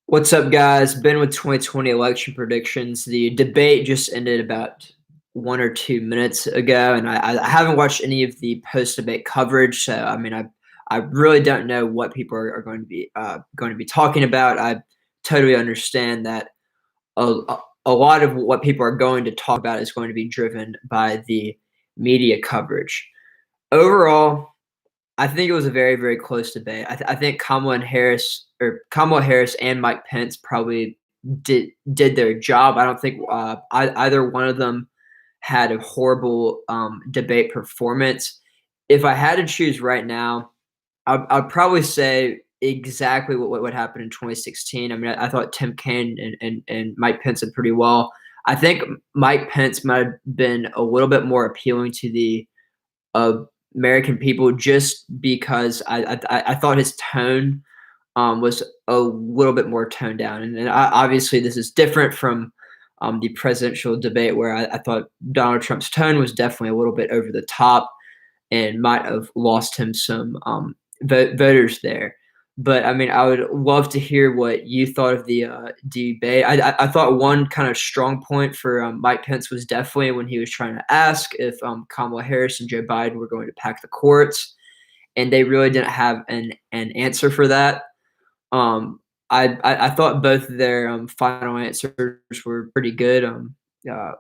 What's up, guys? Ben with 2020 election predictions. The debate just ended about 1 or 2 minutes ago, and I haven't watched any of the post-debate coverage. So, I mean, I really don't know what people are going to be talking about. I totally understand that a lot of what people are going to talk about is going to be driven by the media coverage. Overall, I think it was a very, very close debate. I think Kamala Harris and Mike Pence probably did their job. I don't think either one of them had a horrible debate performance. If I had to choose right now, I'd probably say exactly what happened in 2016. I mean, I thought Tim Kaine and Mike Pence did pretty well. I think Mike Pence might have been a little bit more appealing to the American people just because I thought his tone was a little bit more toned down, and obviously this is different from the presidential debate where I thought Donald Trump's tone was definitely a little bit over the top and might have lost him some voters there. But I mean, I would love to hear what you thought of the debate. I thought one kind of strong point for Mike Pence was definitely when he was trying to ask if Kamala Harris and Joe Biden were going to pack the courts, and they really didn't have an answer for that. I thought both of their final answers were pretty good.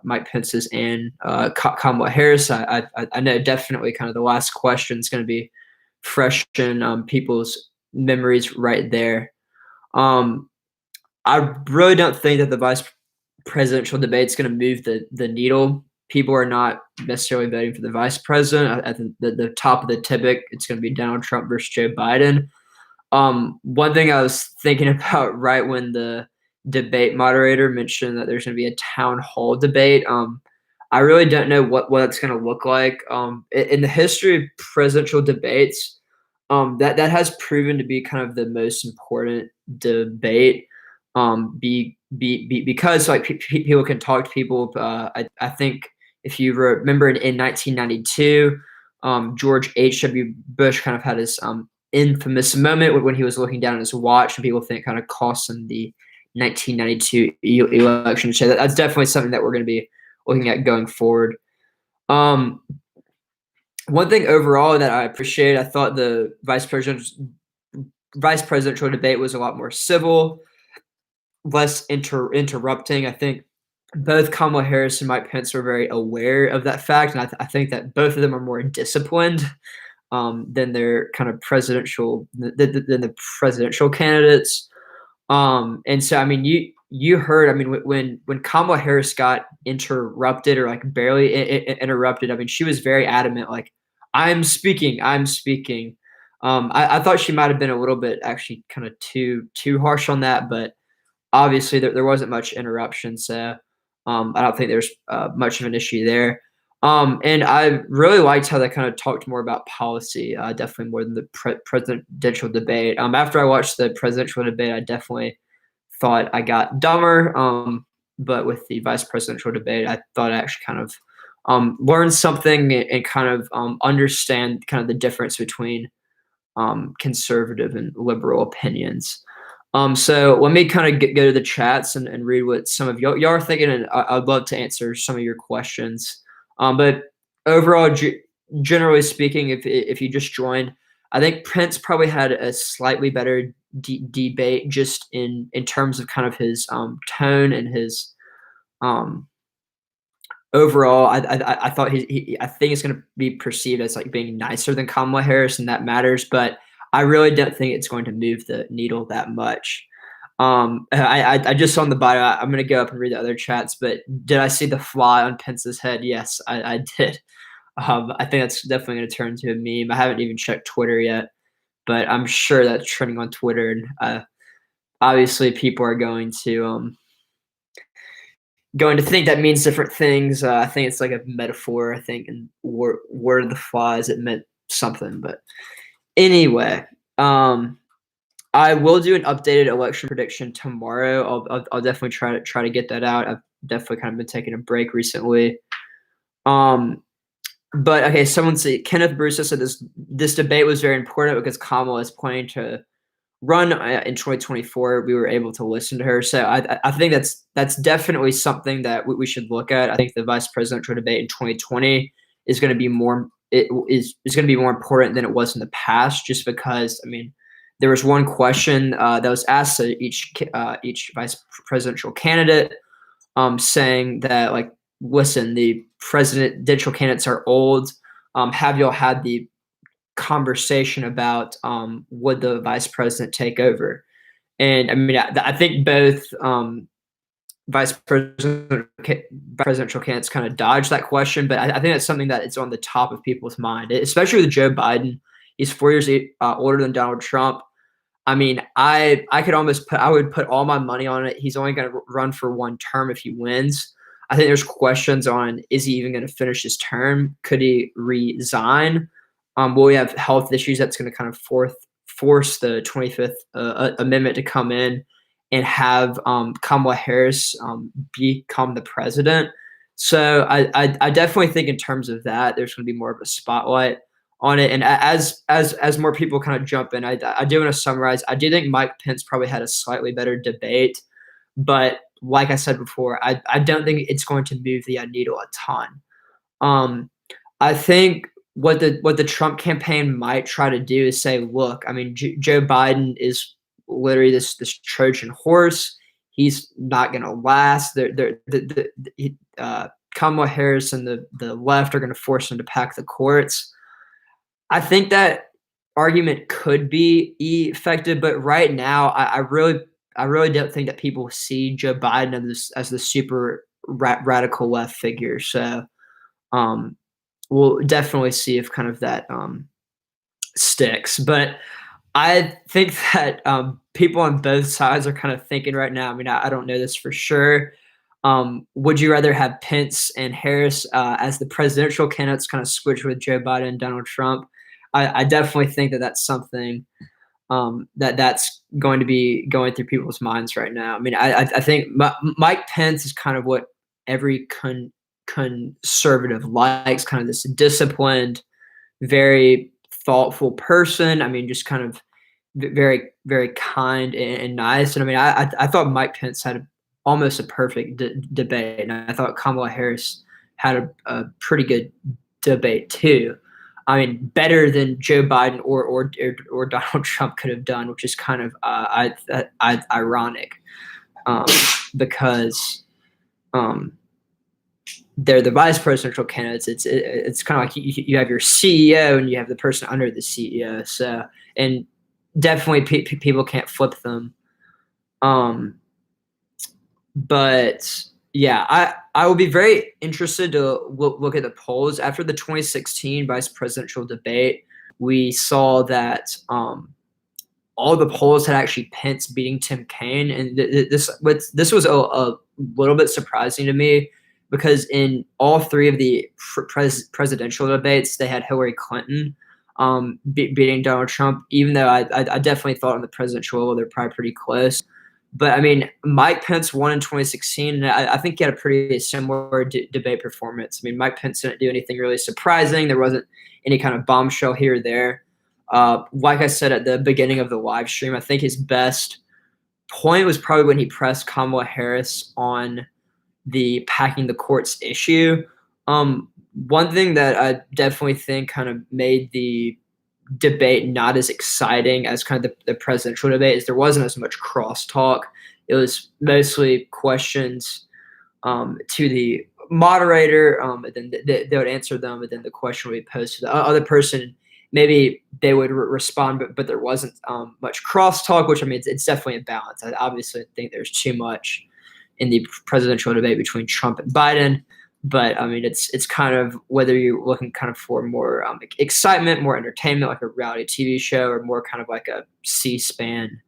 Mike Pence's and Kamala Harris. I know definitely kind of the last question is going to be fresh in people's memories right there. I really don't think that the vice presidential debate is going to move the needle. People are not necessarily voting for the vice president. At the top of the tippet, it's going to be Donald Trump versus Joe Biden. One thing I was thinking about right when the debate moderator mentioned that there's going to be a town hall debate. I really don't know what it's going to look like. In the history of presidential debates, that has proven to be kind of the most important debate. Because like people can talk to people. I think if you remember in 1992, George H.W. Bush kind of had his infamous moment when he was looking down at his watch, and people think kind of cost him the 1992 election. So that's definitely something that we're going to be looking at going forward. One thing overall that I appreciate, I thought the vice presidential debate was a lot more civil, less interrupting. I think both Kamala Harris and Mike Pence were very aware of that fact, and I think that both of them are more disciplined than their kind of presidential than the presidential candidates. And so I mean, you heard, I mean, when Kamala Harris got interrupted or like barely interrupted, I mean, she was very adamant, like, I'm speaking. I thought she might have been a little bit actually kind of too harsh on that, but obviously there wasn't much interruption, so I don't think there's much of an issue there. And I really liked how they kind of talked more about policy, definitely more than the presidential debate. After I watched the presidential debate, I definitely thought I got dumber. But with the vice presidential debate, I thought I actually kind of learned something and kind of understand kind of the difference between conservative and liberal opinions. So let me kind of go to the chats and read what some of y'all are thinking, and I'd love to answer some of your questions. But overall, generally speaking, if you just joined, I think Pence probably had a slightly better debate just in terms of kind of his tone and his overall. I thought I think it's going to be perceived as like being nicer than Kamala Harris, and that matters. But I really don't think it's going to move the needle that much. I just saw on the bio, I'm going to go up and read the other chats, but did I see the fly on Pence's head? Yes, I did. I think that's definitely going to turn into a meme. I haven't even checked Twitter yet, but I'm sure that's trending on Twitter. And obviously people are going to think that means different things. I think it's like a metaphor, I think, and word of the flies, it meant something. But anyway, I will do an updated election prediction tomorrow. I'll definitely try to get that out. I've definitely kind of been taking a break recently. But okay, someone said Kenneth Bruce said this debate was very important because Kamala is planning to run in 2024. We were able to listen to her, so I think that's definitely something that we should look at. I think the vice presidential debate in 2020 is going to be more is going to be more important than it was in the past, just because I mean there was one question that was asked to each vice presidential candidate, saying that like, listen, the presidential candidates are old. Have y'all had the conversation about would the vice president take over? And I mean, I think both vice presidential candidates kind of dodged that question, but I think that's something that is on the top of people's mind, especially with Joe Biden. He's 4 years older than Donald Trump. I mean, I would put all my money on it. He's only going to run for one term if he wins. I think there's questions on, is he even going to finish his term? Could he resign? Will we have health issues that's going to kind of force the 25th Amendment to come in and have Kamala Harris become the president? So I definitely think in terms of that, there's going to be more of a spotlight on it. And as more people kind of jump in, I do want to summarize. I do think Mike Pence probably had a slightly better debate, but like I said before, I don't think it's going to move the needle a ton. I think what the Trump campaign might try to do is say, look, I mean, Joe Biden is literally this Trojan horse. He's not going to last. Kamala Harris and the left are going to force him to pack the courts. I think that argument could be effective, but right now, I really don't think that people see Joe Biden as the super radical left figure. So we'll definitely see if kind of that sticks. But I think that people on both sides are kind of thinking right now. I mean, I don't know this for sure. Would you rather have Pence and Harris as the presidential candidates kind of switch with Joe Biden and Donald Trump? I definitely think that that's something that's going to be going through people's minds right now. I mean, I think Mike Pence is kind of what every conservative likes, kind of this disciplined, very thoughtful person. I mean, just kind of very, very kind and nice. And I mean, I thought Mike Pence had almost a perfect debate, and I thought Kamala Harris had a pretty good debate too. I mean, better than Joe Biden or Donald Trump could have done, which is kind of ironic, because they're the vice presidential candidates. It's kind of like you have your CEO and you have the person under the CEO. So, and definitely people can't flip them. But yeah, I will be very interested to look at the polls after the 2016 vice presidential debate. We saw that all the polls had actually Pence beating Tim Kaine, and this was a little bit surprising to me, because in all three of the presidential debates, they had Hillary Clinton beating Donald Trump, even though I definitely thought on the presidential level they're probably pretty close. But I mean, Mike Pence won in 2016, and I think he had a pretty similar debate performance. I mean, Mike Pence didn't do anything really surprising. There wasn't any kind of bombshell here or there. Like I said at the beginning of the live stream, I think his best point was probably when he pressed Kamala Harris on the packing the courts issue. One thing that I definitely think kind of made the debate not as exciting as kind of the presidential debate is there wasn't as much crosstalk. It was mostly questions to the moderator, and then they would answer them, and then the question would be posed to the other person. Maybe they would respond, but there wasn't much crosstalk, which I mean, it's definitely a balance. I obviously think there's too much in the presidential debate between Trump and Biden. But I mean, it's kind of whether you're looking kind of for more excitement, more entertainment, like a reality TV show, or more kind of like a C-SPAN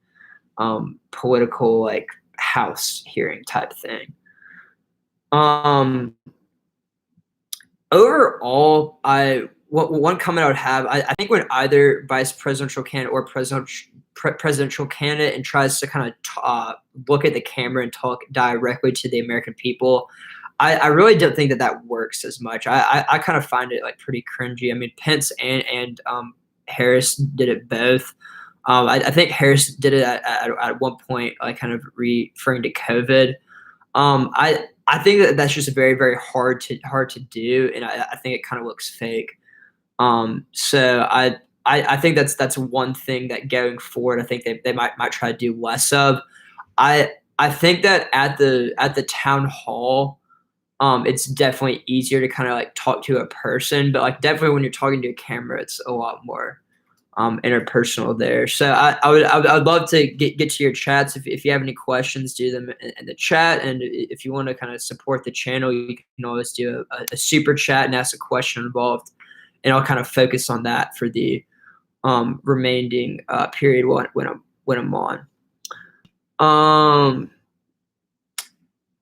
political like House hearing type thing. Overall, one comment I would have, I think when either vice presidential candidate or presidential candidate and tries to kind of look at the camera and talk directly to the American people, I really don't think that that works as much. I kind of find it like pretty cringy. I mean, Pence and Harris did it both. I think Harris did it at one point, like kind of referring to COVID. I think that that's just very hard to do, and I think it kind of looks fake. So I think that's one thing that going forward, I think they might try to do less of. I think that at the town hall, it's definitely easier to kind of like talk to a person, but like definitely when you're talking to a camera, it's a lot more interpersonal there. So I'd love to get to your chats. If you have any questions, do them in the chat. And if you want to kind of support the channel, you can always do a super chat and ask a question involved, and I'll kind of focus on that for the remaining period when I'm on.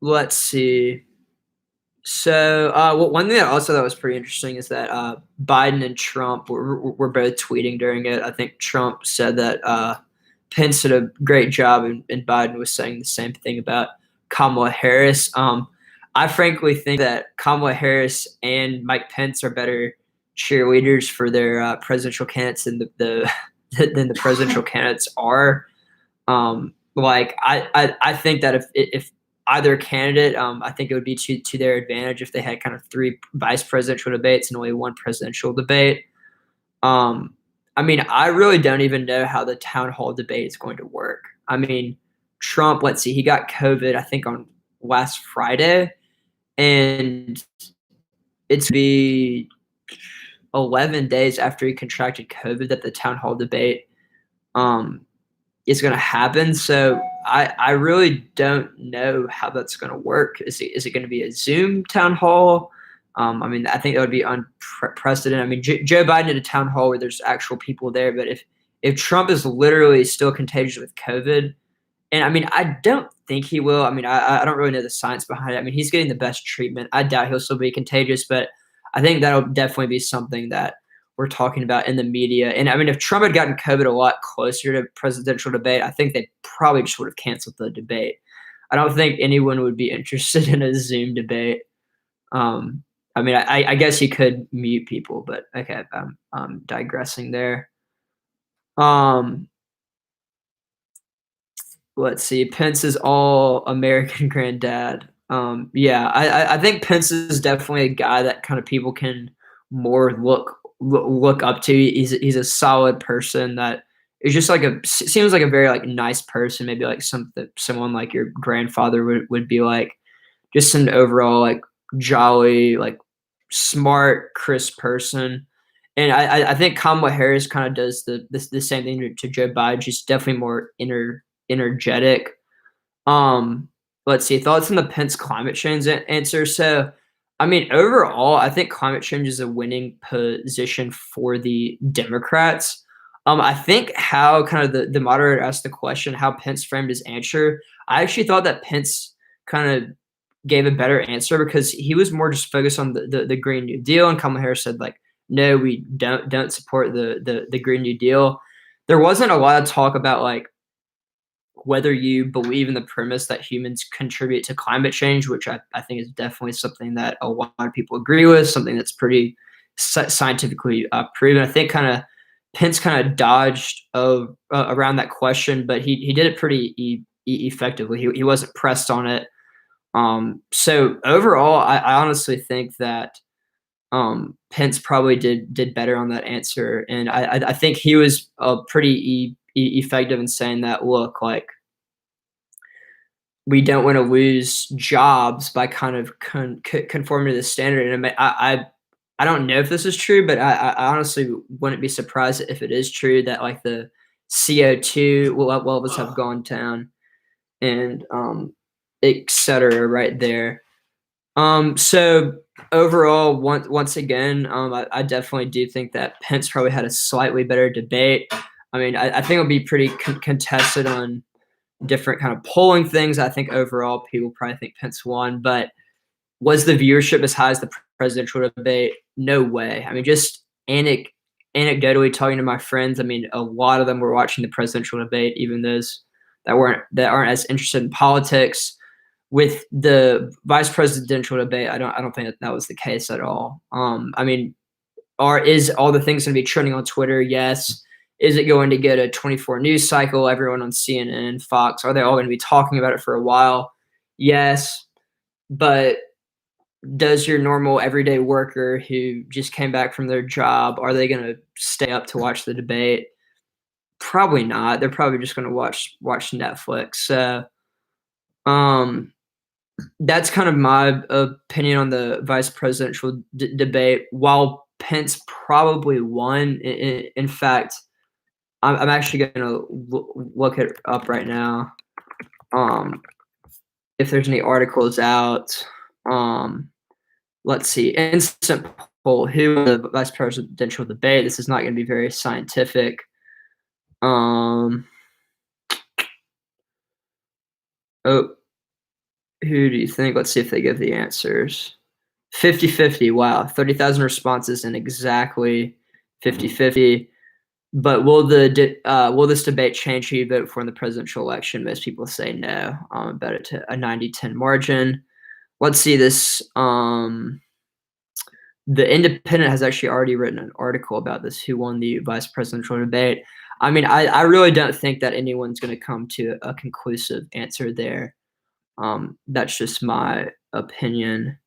Let's see. So, one thing that also that was pretty interesting is that Biden and Trump were both tweeting during it. I think Trump said that Pence did a great job, and Biden was saying the same thing about Kamala Harris. I frankly think that Kamala Harris and Mike Pence are better cheerleaders for their presidential candidates than than the presidential candidates are. Like I think that if either candidate, I think it would be to their advantage if they had kind of 3 vice presidential debates and only 1 presidential debate. I mean, I really don't even know how the town hall debate is going to work. I mean, Trump, let's see, he got COVID, I think, on last Friday, and it's be 11 days after he contracted COVID that the town hall debate is going to happen. So I really don't know how that's going to work. Is it going to be a Zoom town hall? I mean, I think that would be unprecedented. I mean, Joe Biden did a town hall where there's actual people there, but if Trump is literally still contagious with COVID, and I mean, I don't think he will. I mean, I don't really know the science behind it. I mean, he's getting the best treatment. I doubt he'll still be contagious, but I think that'll definitely be something that we're talking about in the media. And I mean, if Trump had gotten COVID a lot closer to presidential debate, I think they probably just would have canceled the debate. I don't think anyone would be interested in a Zoom debate. I mean, I guess you could mute people, but okay, I'm digressing there. Let's see. Pence is all American granddad. Yeah, I think Pence is definitely a guy that kind of people can more look up to. He's a solid person that is just like seems like a very like nice person. Maybe like someone like your grandfather would be like. Just an overall like jolly, like smart, crisp person. And I think Kamala Harris kind of does the same thing to Joe Biden. She's definitely more energetic. Let's see, thoughts on the Pence climate change answer. So, I mean, overall, I think climate change is a winning position for the Democrats. I think how kind of the moderator asked the question, how Pence framed his answer. I actually thought that Pence kind of gave a better answer because he was more just focused on the Green New Deal, and Kamala Harris said like, no, we don't support the Green New Deal. There wasn't a lot of talk about like whether you believe in the premise that humans contribute to climate change, which I think is definitely something that a lot of people agree with, something that's pretty scientifically proven. I think Pence kind of dodged around that question, but he did it pretty effectively. He wasn't pressed on it. So overall, I honestly think that Pence probably did better on that answer, and I think he was pretty effective in saying that, look, like we don't want to lose jobs by kind of conforming to the standard. And I don't know if this is true, but I honestly wouldn't be surprised if it is true that like the CO2 levels have gone down and et cetera right there. So overall, once again, I definitely do think that Pence probably had a slightly better debate. I mean, I think it'll be pretty contested on different kind of polling things. I think overall people probably think Pence won, but was the viewership as high as the presidential debate? No way. I mean, just anecdotally talking to my friends, I mean, a lot of them were watching the presidential debate, even those that aren't as interested in politics. with the vice presidential debate, I don't think that was the case at all. I mean, is all the things going to be trending on Twitter? Yes. Is it going to get a 24 news cycle? Everyone on CNN, Fox, are they all going to be talking about it for a while? Yes. But does your normal everyday worker who just came back from their job, are they going to stay up to watch the debate? Probably not. They're probably just going to watch Netflix. So, um, that's kind of my opinion on the vice presidential debate. While Pence probably won, in fact, I'm actually going to look it up right now. If there's any articles out, let's see. Instant poll: who won the vice presidential debate? This is not going to be very scientific. Oh, who do you think? Let's see if they give the answers. 50-50. Wow, 30,000 responses and exactly 50-50. But will this debate change who you vote for in the presidential election? Most people say no. Bet it to a 90-10 margin. Let's see this. The Independent has actually already written an article about this. Who won the vice presidential debate? I mean, I really don't think that anyone's going to come to a conclusive answer there. That's just my opinion.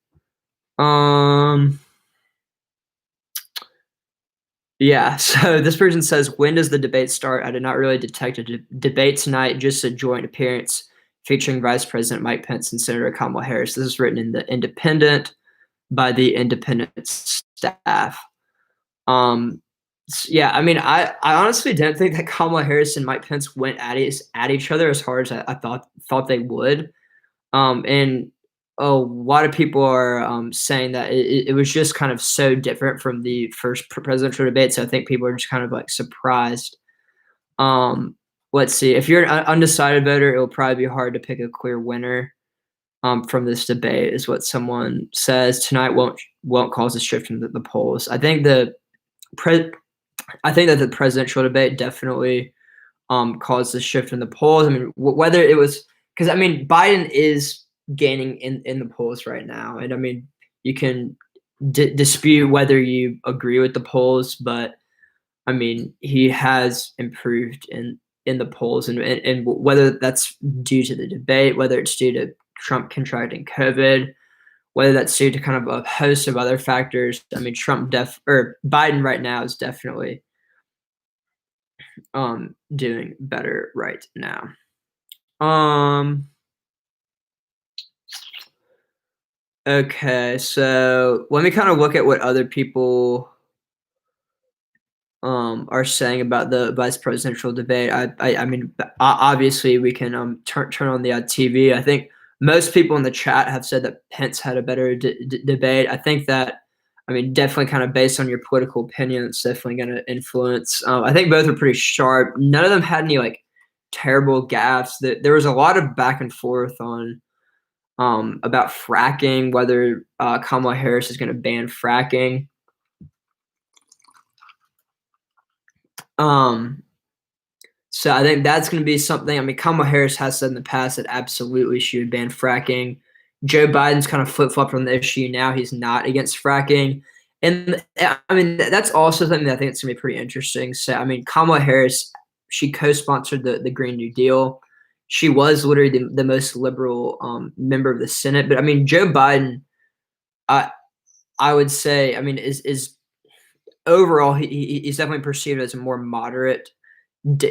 Yeah, so this person says, when does the debate start? I did not really detect a debate tonight, just a joint appearance featuring Vice President Mike Pence and Senator Kamala Harris. This is written in the Independent by the Independent staff. Yeah, I mean, I honestly didn't think that Kamala Harris and Mike Pence went at each other as hard as I thought they would. And a lot of people are saying that it was just kind of so different from the first presidential debate. So I think people are just kind of like surprised. Let's see. If you're an undecided voter, it will probably be hard to pick a clear winner from this debate, is what someone says. Tonight won't cause a shift in the polls. I think that the presidential debate definitely caused a shift in the polls. I mean, whether it was because, I mean, Biden is gaining in the polls right now, and I mean, you can dispute whether you agree with the polls, but I mean, he has improved in the polls, and whether that's due to the debate, whether it's due to Trump contracting COVID, whether that's due to kind of a host of other factors. I mean, Biden right now is definitely doing better right now. Okay, so let me kind of look at what other people are saying about the vice presidential debate. I mean, obviously we can turn on the TV. I think most people in the chat have said that Pence had a better debate. I think that, I mean, definitely kind of based on your political opinion, it's definitely going to influence. I think both are pretty sharp. None of them had any like terrible gaffes. There was a lot of back and forth on about fracking, whether Kamala Harris is going to ban fracking. So I think that's going to be something. I mean, Kamala Harris has said in the past that absolutely she would ban fracking. Joe Biden's kind of flip-flopped on the issue. Now he's not against fracking. And I mean, that's also something that I think it's going to be pretty interesting. So, I mean, Kamala Harris, she co-sponsored the Green New Deal. She was literally the most liberal member of the Senate. But I mean, Joe Biden, I would say, I mean, is overall he's definitely perceived as a more moderate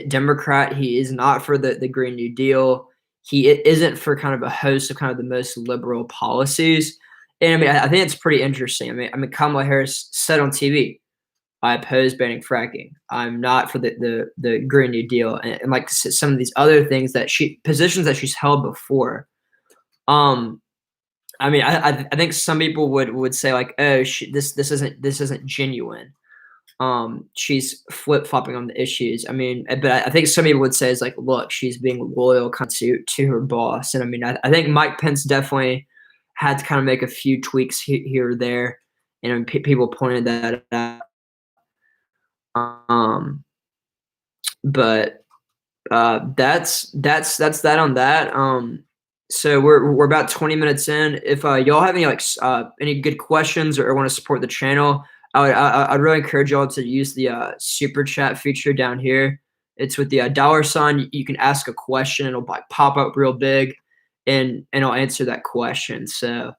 Democrat. He is not for the Green New Deal. He isn't for kind of a host of kind of the most liberal policies. And I mean, I think it's pretty interesting. I mean, Kamala Harris said on TV, "I oppose banning fracking. I'm not for the Green New Deal," and like some of these other things that positions that she's held before. I mean, I think some people would say like, "Oh, this isn't genuine." She's flip-flopping on the issues. I mean, but I think some people would say is like, look, she's being loyal kind of to her boss. And I mean, I think Mike Pence definitely had to kind of make a few tweaks here or there, and I mean, people pointed that out. But that's that on that. So we're about 20 minutes in. If y'all have any any good questions or want to support the channel, I'd really encourage y'all to use the super chat feature down here. It's with the $sign. You can ask a question, it'll like pop up real big, and I'll answer that question. So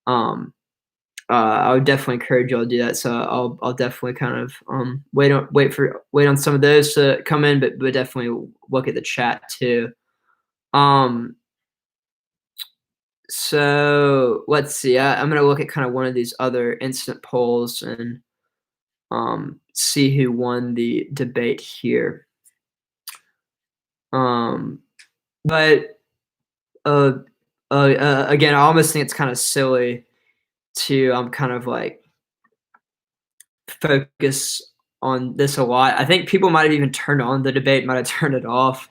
I would definitely encourage y'all to do that. So I'll definitely kind of wait on some of those to come in, but definitely look at the chat too. So let's see. I'm gonna look at kind of one of these other instant polls and see who won the debate here. But again, I almost think it's kind of silly to kind of like focus on this a lot. I think people might have even turned on the debate, might have turned it off.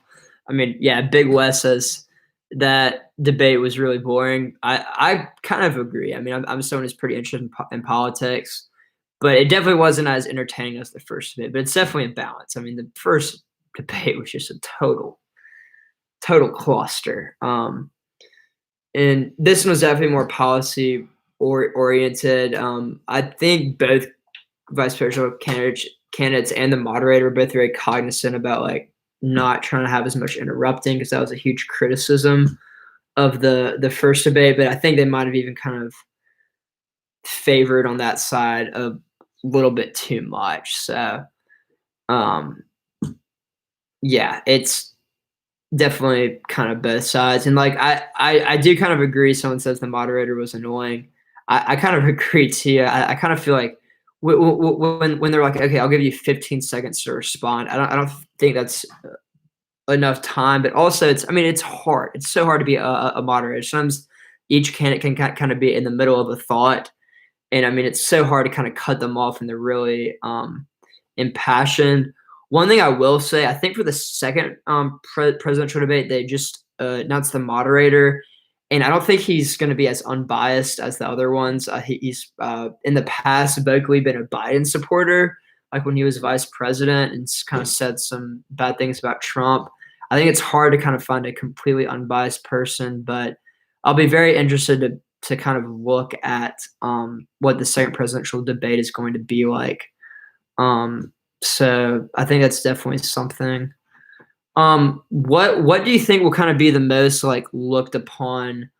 I mean, yeah, Big Wes says that debate was really boring. I kind of agree. I mean, I'm someone who's pretty interested in politics, but it definitely wasn't as entertaining as the first debate. But it's definitely a balance. I mean, the first debate was just a total cluster. And this one was definitely more policy oriented. I think both vice presidential candidates and the moderator were both very cognizant about like not trying to have as much interrupting, because that was a huge criticism of the first debate. But I think they might have even kind of favored on that side a little bit too much. So yeah, it's definitely kind of both sides. And like I do kind of agree. Someone says the moderator was annoying. I kind of agree too. I kind of feel like when they're like, okay, I'll give you 15 seconds to respond. I don't think that's enough time. But also, it's hard. It's so hard to be a moderator. Sometimes each candidate can kind of be in the middle of a thought, and I mean, it's so hard to kind of cut them off, and they're really impassioned. One thing I will say, I think for the second presidential debate, they just announced the moderator, and I don't think he's going to be as unbiased as the other ones. He's in the past vocally been a Biden supporter, like when he was vice president, and kind of said some bad things about Trump. I think it's hard to kind of find a completely unbiased person, but I'll be very interested to kind of look at what the second presidential debate is going to be like. So I think that's definitely something. What do you think will kind of be the most like looked upon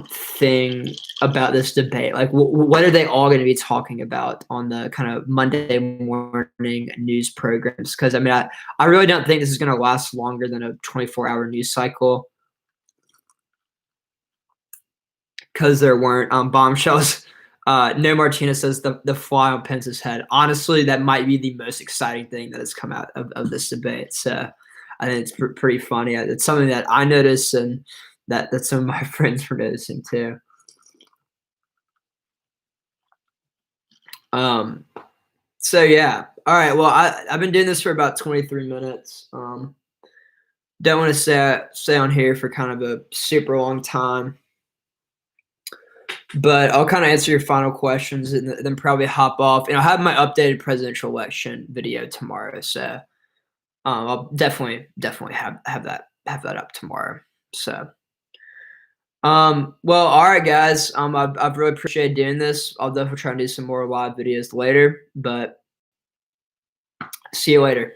thing about this debate? Like, what are they all going to be talking about on the kind of Monday morning news programs? Because I mean, I really don't think this is going to last longer than a 24-hour news cycle, because there weren't bombshells. No Martinez says the fly on Pence's head. Honestly, that might be the most exciting thing that has come out of this debate. So I think it's pretty funny. It's something that I noticed, and that some of my friends were noticing too. So yeah. All right. Well, I've been doing this for about 23 minutes. Don't want to stay on here for kind of a super long time, but I'll kind of answer your final questions and then probably hop off. And I'll have my updated presidential election video tomorrow. So I'll definitely have that up tomorrow. So well, all right, guys. I've really appreciated doing this. I'll definitely try and do some more live videos later. But see you later.